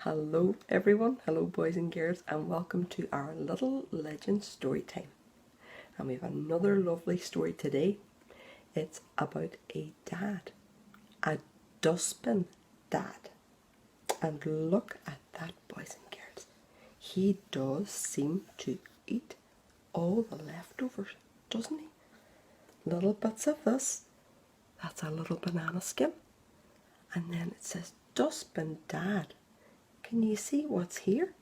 Hello everyone, hello boys and girls, and welcome to our little legend story time. And we have another lovely story today. It's about a dad, a dustbin dad. And look at that, boys and girls. He does seem to eat all the leftovers, doesn't he? Little bits of this, that's a little banana skin. And then it says Dustbin Dad. Can you see what's here?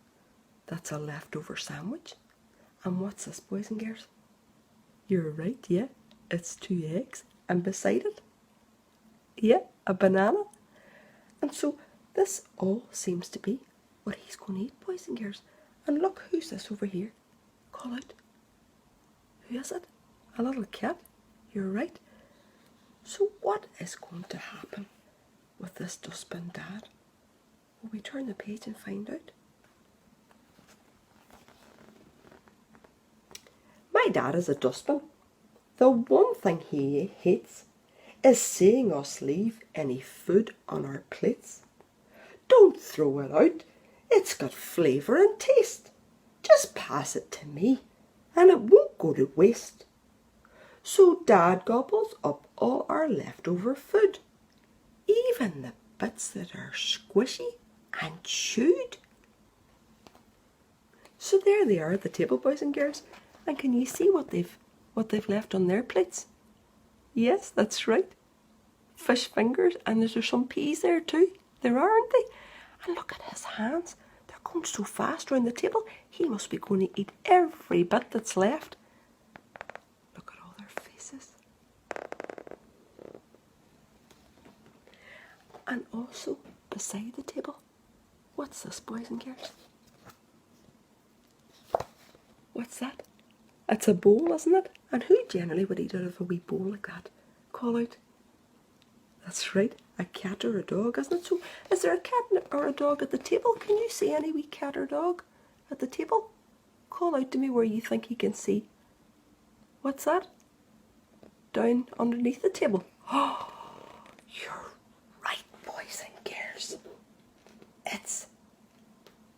That's a leftover sandwich. And what's this, boys and girls? You're right, yeah. It's 2 eggs. And beside it, yeah, a banana. And so this all seems to be what he's going to eat, boys and girls. And look, who's this over here? Call out. Who is it? A little cat. You're right. So what is going to happen with this Dustbin Dad? Will we turn the page and find out? My dad is a dustbin. The one thing he hates is seeing us leave any food on our plates. Don't throw it out. It's got flavour and taste. Just pass it to me and it won't go to waste. So Dad gobbles up all our leftover food, even the bits that are squishy and chewed. So there they are at the table, boys and girls. And can you see what they've left on their plates? Yes, that's right. Fish fingers, and there's some peas there too. There are, aren't they? And look at his hands. They're going so fast around the table. He must be going to eat every bit that's left. Look at all their faces. And also beside the table, what's this, boys and girls? What's that? It's a bowl, isn't it? And who generally would eat out of a wee bowl like that? Call out. That's right, a cat or a dog, isn't it? So, is there a cat or a dog at the table? Can you see any wee cat or dog at the table? Call out to me where you think you can see. What's that? Down underneath the table. Oh, you're right, boys and girls. It's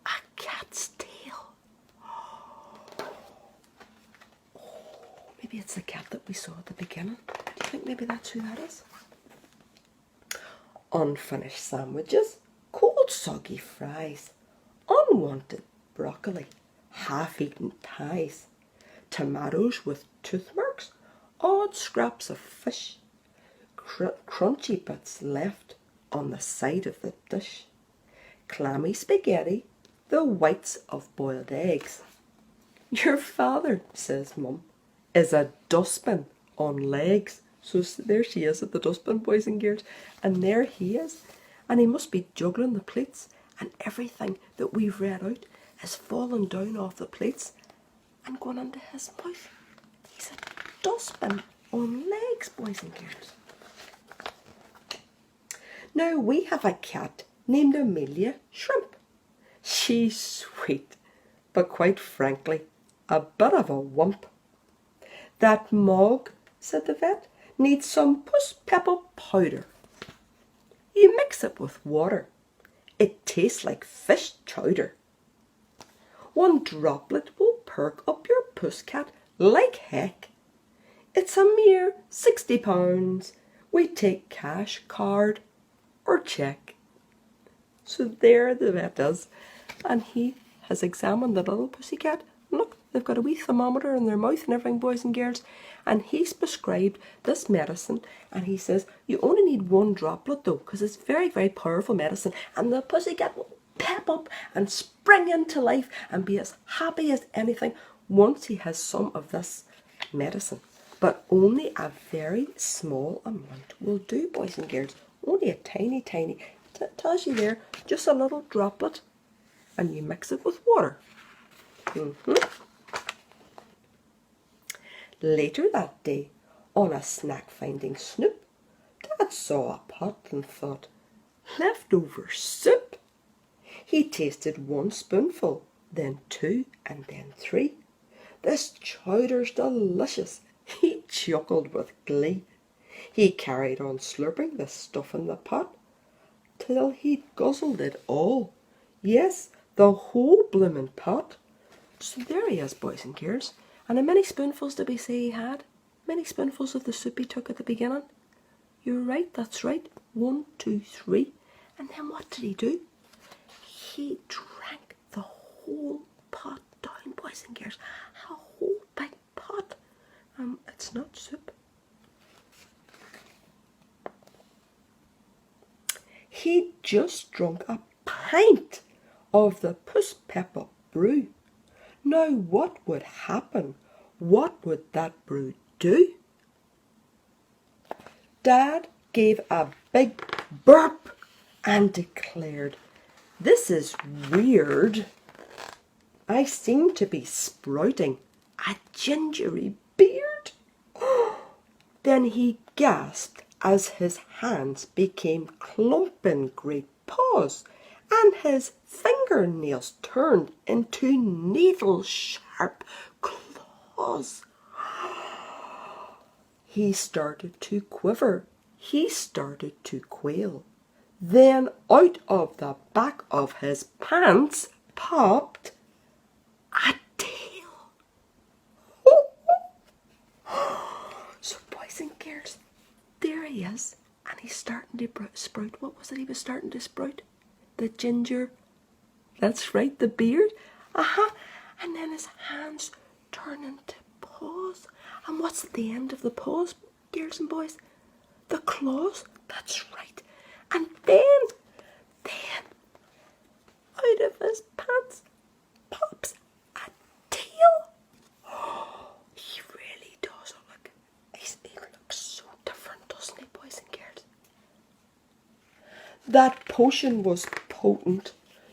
a cat's tail. Maybe it's the cat that we saw at the beginning. Do you think maybe that's who that is? Unfinished sandwiches, cold soggy fries, unwanted broccoli, half-eaten pies, tomatoes with tooth marks, odd scraps of fish, crunchy bits left on the side of the dish, clammy spaghetti, the whites of boiled eggs. Your father, says Mum, is a dustbin on legs. So there she is at the dustbin, boys and girls, and there he is, and he must be juggling the plates, and everything that we've read out is falling down off the plates and going into his mouth. He's a dustbin on legs, boys and girls. Now we have a cat named Amelia Shrimp. She's sweet, but quite frankly, a bit of a wump. That mug, said the vet, needs some puss pepper powder. You mix it with water. It tastes like fish chowder. 1 droplet will perk up your pusscat like heck. It's a mere £60. We take cash, card or cheque. So there the vet is, and he has examined the little pussycat. Look, they've got a wee thermometer in their mouth and everything, boys and girls. And he's prescribed this medicine, and he says you only need 1 droplet though, because it's very, very powerful medicine. And the pussycat will pep up and spring into life and be as happy as anything once he has some of this medicine. But only a very small amount will do, boys and girls. Only a tiny, it tells you there, just a little droplet, and you mix it with water. Later that day, on a snack-finding snoop, Dad saw a pot and thought, leftover soup. He tasted 1 spoonful, then 2, and then 3. This chowder's delicious. He chuckled with glee. He carried on slurping the stuff in the pot till he'd guzzled it all. Yes, the whole bloomin' pot. So there he is, boys and girls. And how many spoonfuls did we say he had? Many spoonfuls of the soup he took at the beginning? You're right, that's right. 1, 2, 3. And then what did he do? He drank the whole pot down, boys and girls. A whole big pot. It's not soup. He just drunk a pint of the puss pepper brew. Now what would happen? What would that brew do? Dad gave a big burp and declared, "This is weird. I seem to be sprouting a gingery beard." Then he gasped as his hands became clumping great paws, and his fingernails turned into needle-sharp claws. He started to quiver. He started to quail. Then out of the back of his pants popped a tail. So, boys and girls, there he is, and he's starting to sprout. What was it he was starting to sprout? The ginger. That's right, the beard. And then his hands turn into paws. And what's at the end of the paws, girls and boys? The claws. That's right. And then, out of his pants pops a tail. He really does look. He looks so different, doesn't he, boys and girls? That potion was potent,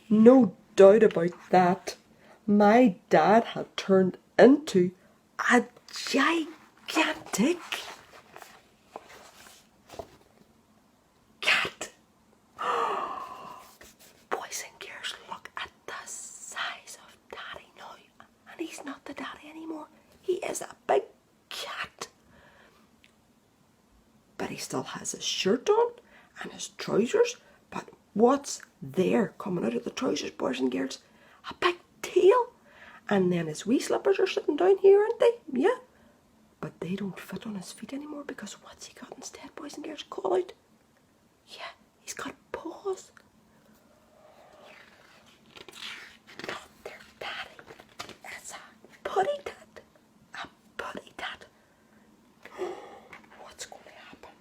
no doubt about that. My dad had turned into a gigantic cat. Boys and girls, look at the size of Daddy now. And he's not the daddy anymore. He is a big cat. But he still has his shirt on and his trousers. But what's there coming out of the trousers, boys and girls? A big tail. And then his wee slippers are sitting down here, aren't they? Yeah. But they don't fit on his feet anymore, because what's he got instead, boys and girls? Call out. Yeah, he's got paws. Not their daddy. It's a putty tat. A putty tat. What's going to happen?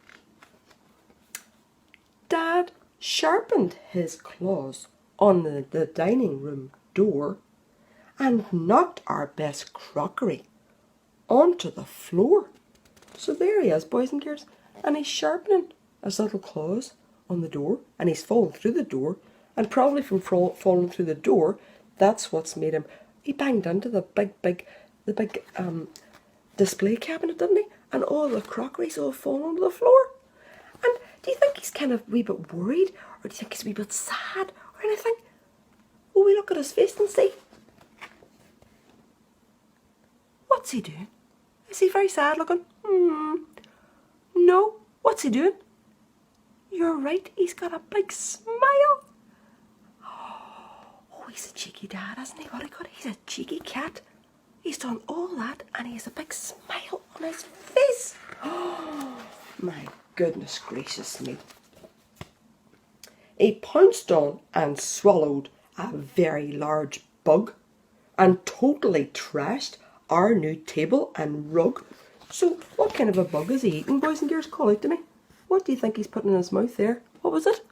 Dad sharpened his claws on the dining room door and knocked our best crockery onto the floor. So there he is, boys and girls, and he's sharpening his little claws on the door, and he's fallen through the door, and probably from falling through the door, that's what's made him. He banged into the big display cabinet, didn't he? And all the crockery's all fallen onto the floor. And do you think he's kind of a wee bit worried, or do you think he's a wee bit sad, or anything? Will we look at his face and see? What's he doing? Is he very sad looking? No. What's he doing? You're right, he's got a big smile. Oh, he's a cheeky dad, hasn't he? What he got? He's a cheeky cat. He's done all that, and he has a big smile on his face. Oh, my goodness gracious me. He pounced on and swallowed a very large bug, and totally trashed our new table and rug. So what kind of a bug is he eating, boys and girls? Call out to me. What do you think he's putting in his mouth there? What was it?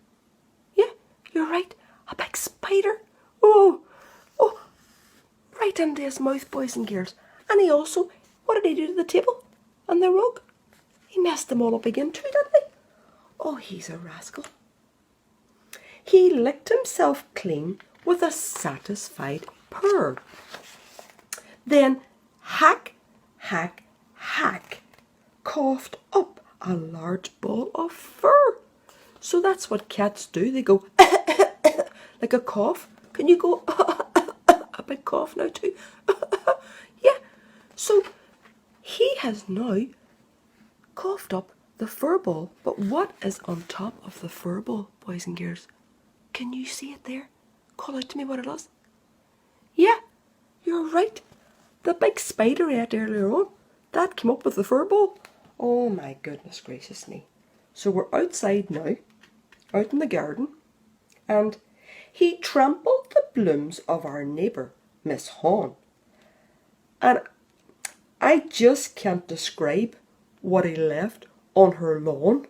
Yeah, you're right. A big spider. Oh, right into his mouth, boys and girls. And he also, what did he do to the table and the rug? He messed them all up again too, didn't he? Oh, he's a rascal. He licked himself clean with a satisfied purr. Then hack, hack, hack, coughed up a large ball of fur. So that's what cats do. They go like a cough. Can you go a big cough now too? Yeah. So he has now coughed up the fur ball. But what is on top of the fur ball, boys and girls? Can you see it there? call out to me what it is? Yeah, you're right. The big spider I ate earlier on, that came up with the fur ball. Oh my goodness gracious me. So we're outside now, out in the garden, and he trampled the blooms of our neighbour, Miss Hawn. And I just can't describe what he left on her lawn.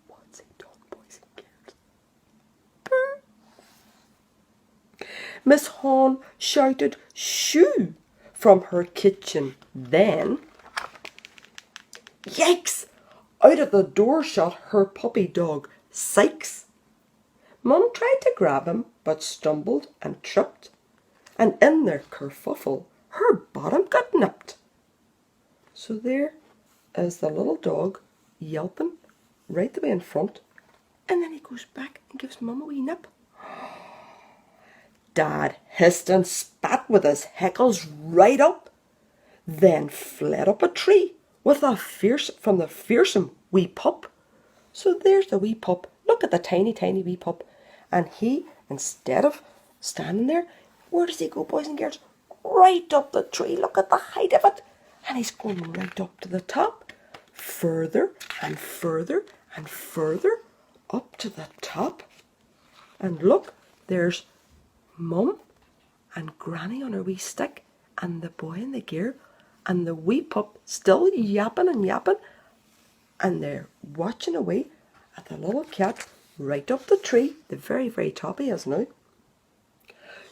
What's he done, boys and girls? Miss Hawn shouted "shoo" from her kitchen. Then, yikes! Out of the door shot her puppy dog, Sykes. Mum tried to grab him, but stumbled and tripped, and in their kerfuffle, her bottom got nipped. So there is the little dog yelping right the way in front, and then he goes back and gives Mum a wee nip. Dad hissed and spat with his heckles right up, then fled up a tree with a from the fearsome wee pup. So there's the wee pup. Look at the tiny, tiny wee pup. And he, instead of standing there, where does he go, boys and girls? Right up the tree. Look at the height of it. And he's going right up to the top. Further and further and further up to the top. And look, there's Mum and Granny on her wee stick, and the boy in the gear, and the wee pup still yapping and yapping, and they're watching away at the little cat right up the tree, the very, very top he is now.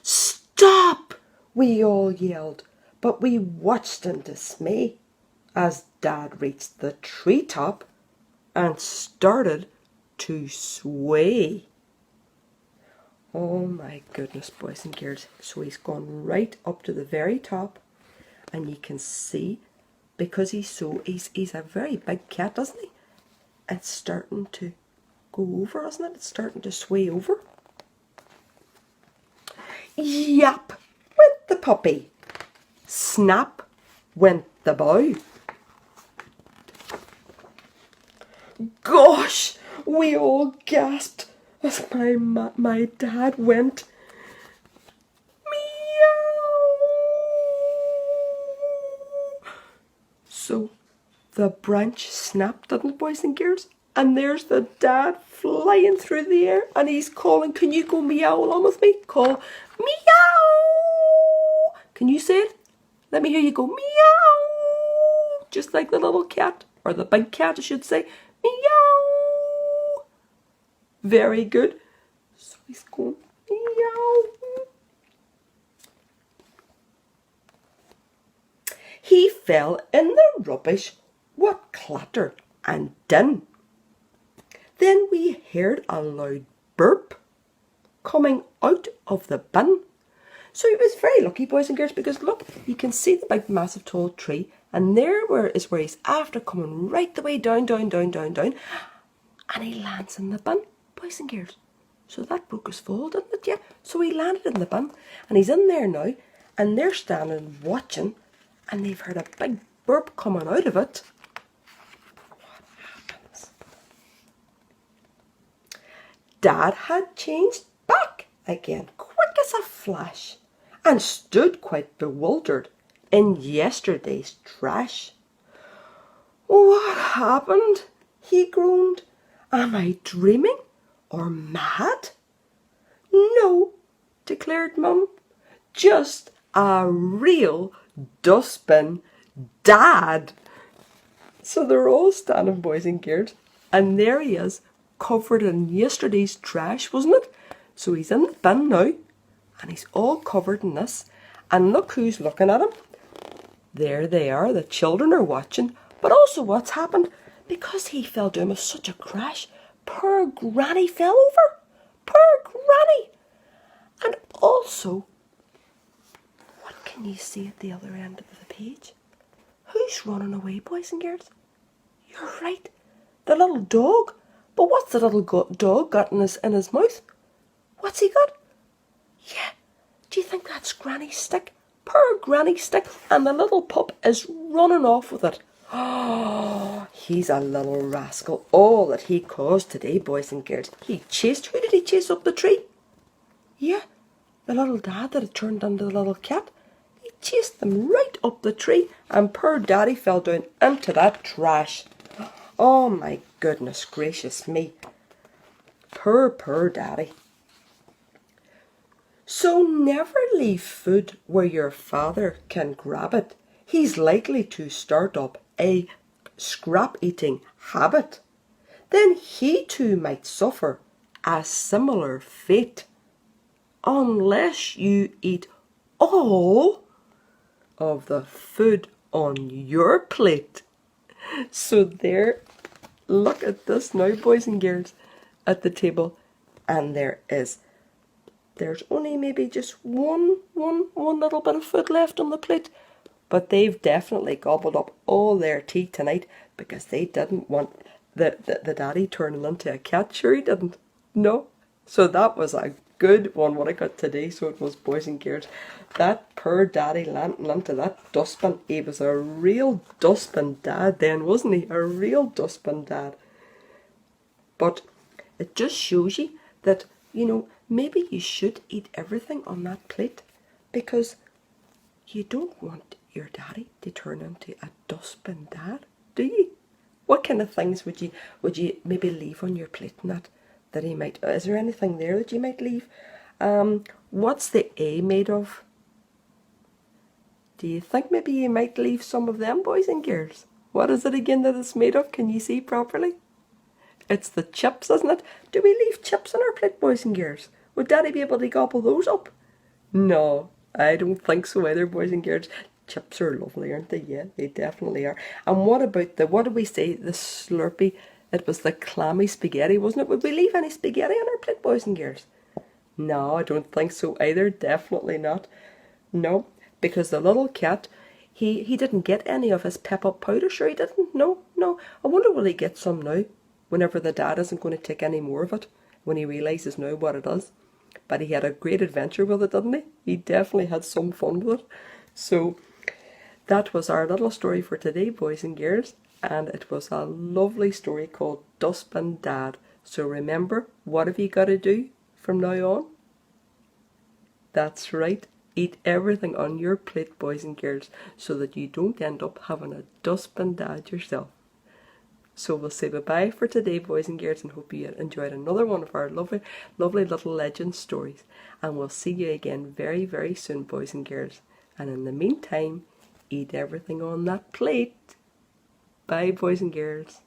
"Stop!" we all yelled, but we watched in dismay as Dad reached the treetop and started to sway. Oh my goodness, boys and girls. So he's gone right up to the very top, and you can see, because he's a very big cat, doesn't he? It's starting to go over, isn't it? It's starting to sway over. Yap went the puppy. Snap went the boy. Gosh, we all gasped as my dad went, meow. So the branch snapped, didn't it, boys and girls? And there's the dad flying through the air, and he's calling, "Can you go meow along with me? Call meow. Can you say it? Let me hear you go meow. Just like the little cat, or the big cat I should say. Meow. Very good. So he's going meow. He fell in the rubbish. What clatter and din. Then we heard a loud burp coming out of the bin. So he was very lucky, boys and girls, because look, you can see the big massive tall tree, and there is where he's after coming right the way down, and he lands in the bin, boys and girls. So that broke his fall, didn't it? Yeah. So he landed in the bin, and he's in there now, and they're standing watching, and they've heard a big burp coming out of it. Dad had changed back again, quick as a flash, and stood quite bewildered in yesterday's trash. "What happened?" he groaned. "Am I dreaming or mad?" "No," declared Mum, "just a real Dustbin Dad." So they're all standing, boys and girls, and there he is, covered in yesterday's trash, wasn't it? So he's in the bin now, and he's all covered in this, and look who's looking at him. There they are, the children are watching, but also what's happened, because he fell down with such a crash, poor Granny fell over. Poor Granny. And also, what can you see at the other end of the page? Who's running away, boys and girls? You're right, the little dog. But what's the little dog got in his mouth? What's he got? Yeah, do you think that's Granny's stick? Poor Granny's stick, and the little pup is running off with it. Oh, he's a little rascal. All that he caused today, boys and girls. He chased, who did he chase up the tree? Yeah, the little dad that had turned into the little cat. He chased them right up the tree, and poor daddy fell down into that trash. Oh my goodness gracious me. Poor daddy. So never leave food where your father can grab it. He's likely to start up a scrap-eating habit. Then he too might suffer a similar fate, unless you eat all of the food on your plate. So there, look at this now, boys and girls, at the table, and there's only maybe just one little bit of food left on the plate, but they've definitely gobbled up all their tea tonight because they didn't want the daddy turning into a cat. Sure he didn't. No. So that was a good one what I got today. So it was, boys and girls. That poor daddy landing into that dustbin. He was a real dustbin dad then, wasn't he? A real dustbin dad. But it just shows you that, maybe you should eat everything on that plate, because you don't want your daddy to turn into a dustbin dad, do you? What kind of things would you maybe leave on your plate and that he might? Is there anything there that you might leave? What's the A made of? Do you think maybe you might leave some of them, boys and girls? What is it again that it's made of? Can you see properly? It's the chips, isn't it? Do we leave chips on our plate, boys and girls? Would Daddy be able to gobble those up? No, I don't think so either, boys and girls. Chips are lovely, aren't they? Yeah, they definitely are. And what about what did we say? The Slurpee. It was the clammy spaghetti, wasn't it? Would we leave any spaghetti on our plate, boys and girls? No, I don't think so either. Definitely not. No, because the little cat, he didn't get any of his pep-up powder. Sure he didn't. No. I wonder will he get some now, whenever the dad isn't going to take any more of it, when he realises now what it is. But he had a great adventure with it, didn't he? He definitely had some fun with it. So that was our little story for today, boys and girls. And it was a lovely story called Dustbin Dad. So remember, what have you got to do from now on? That's right. Eat everything on your plate, boys and girls, so that you don't end up having a dustbin dad yourself. So we'll say bye-bye for today, boys and girls, and hope you enjoyed another one of our lovely little legend stories. And we'll see you again very, very soon, boys and girls. And in the meantime, eat everything on that plate. Bye, boys and girls.